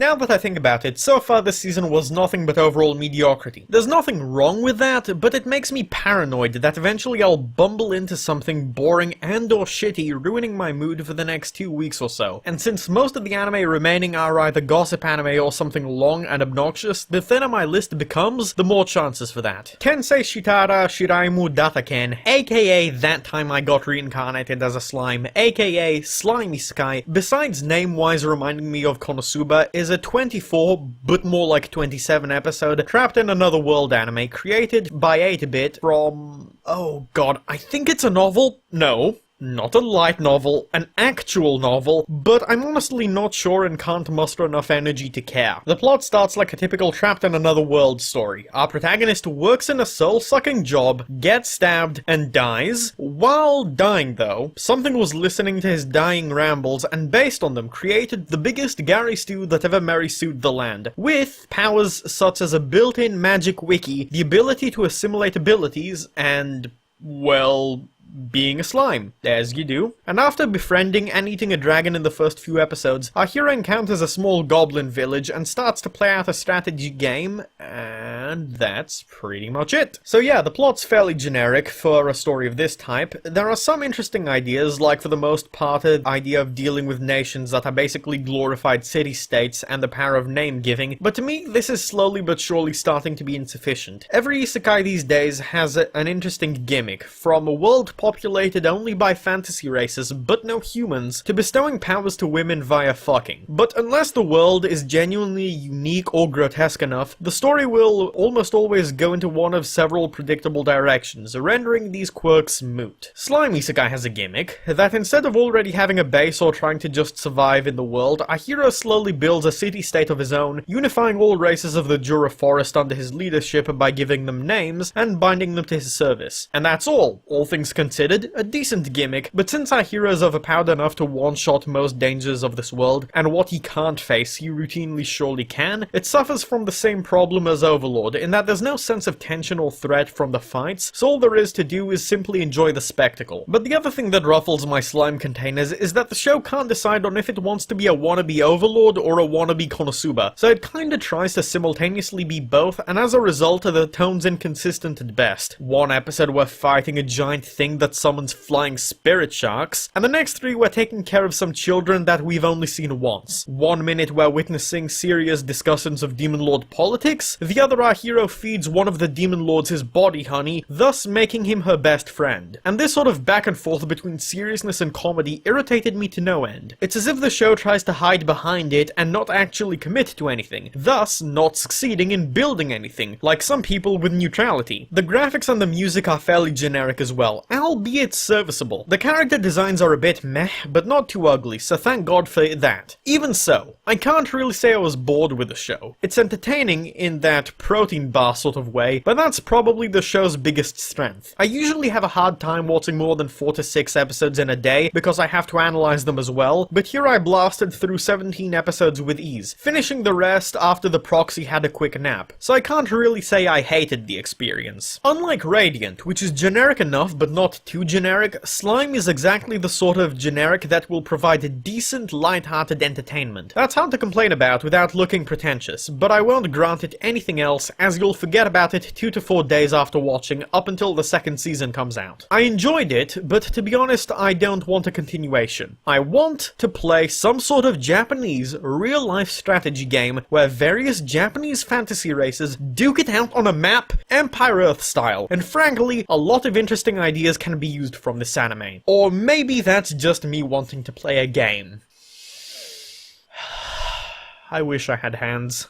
now that I think about it, so far this season was nothing but overall mediocrity. There's nothing wrong with that, but it makes me paranoid that eventually I'll bumble into something boring and or shitty, ruining my mood for the next 2 weeks or so. And since most of the anime remaining are either gossip anime or something long and obnoxious, the thinner my list becomes, the more chances for that. Tensei Shitara Suraimu Datta, aka That Time I Got Reincarnated as a Slime, aka Slimy Sky, besides name-wise reminding me of Konosuba, is a 24, but more like 27 episode, Trapped in Another World anime created by 8-bit from... oh god, I think it's a novel? No. Not a light novel, an actual novel, but I'm honestly not sure and can't muster enough energy to care. The plot starts like a typical Trapped in Another World story. Our protagonist works in a soul-sucking job, gets stabbed, and dies. While dying though, something was listening to his dying rambles and based on them created the biggest Gary stew that ever Mary sued the land, with powers such as a built-in magic wiki, the ability to assimilate abilities, and, well... being a slime, as you do. And after befriending and eating a dragon in the first few episodes, our hero encounters a small goblin village and starts to play out a strategy game, and that's pretty much it. So yeah, the plot's fairly generic for a story of this type. There are some interesting ideas, like for the most part the idea of dealing with nations that are basically glorified city-states and the power of name-giving, but to me this is slowly but surely starting to be insufficient. Every isekai these days has an interesting gimmick, from a world populated only by fantasy races but no humans, to bestowing powers to women via fucking. But unless the world is genuinely unique or grotesque enough, the story will almost always go into one of several predictable directions, rendering these quirks moot. Slime Isekai has a gimmick, that instead of already having a base or trying to just survive in the world, our hero slowly builds a city-state of his own, unifying all races of the Jura Forest under his leadership by giving them names and binding them to his service. And that's all things considered, a decent gimmick, but since our hero is overpowered enough to one-shot most dangers of this world, and what he can't face he routinely surely can, it suffers from the same problem as Overlord, in that there's no sense of tension or threat from the fights, so all there is to do is simply enjoy the spectacle. But the other thing that ruffles my slime containers is that the show can't decide on if it wants to be a wannabe Overlord or a wannabe Konosuba, so it kinda tries to simultaneously be both, and as a result the tone's inconsistent at best. One episode we're fighting a giant thing that summons flying spirit sharks, and the next 3 we're taking care of some children that we've only seen once. 1 minute we're witnessing serious discussions of Demon Lord politics, the other our hero feeds one of the Demon Lords his body honey, thus making him her best friend. And this sort of back and forth between seriousness and comedy irritated me to no end. It's as if the show tries to hide behind it and not actually commit to anything, thus not succeeding in building anything, like some people with neutrality. The graphics and the music are fairly generic as well, albeit serviceable. The character designs are a bit meh, but not too ugly, so thank God for that. Even so, I can't really say I was bored with the show. It's entertaining in that protein bar sort of way, but that's probably the show's biggest strength. I usually have a hard time watching more than 4 to 6 episodes in a day, because I have to analyze them as well, but here I blasted through 17 episodes with ease, finishing the rest after the proxy had a quick nap, so I can't really say I hated the experience. Unlike Radiant, which is generic enough but not too generic, Slime is exactly the sort of generic that will provide decent, light-hearted entertainment. That's hard to complain about without looking pretentious, but I won't grant it anything else, as you'll forget about it 2 to 4 days after watching, up until the 2nd season comes out. I enjoyed it, but to be honest, I don't want a continuation. I want to play some sort of Japanese, real-life strategy game where various Japanese fantasy races duke it out on a map, Empire Earth style, and frankly, a lot of interesting ideas can be used from this anime. Or maybe that's just me wanting to play a game. I wish I had hands.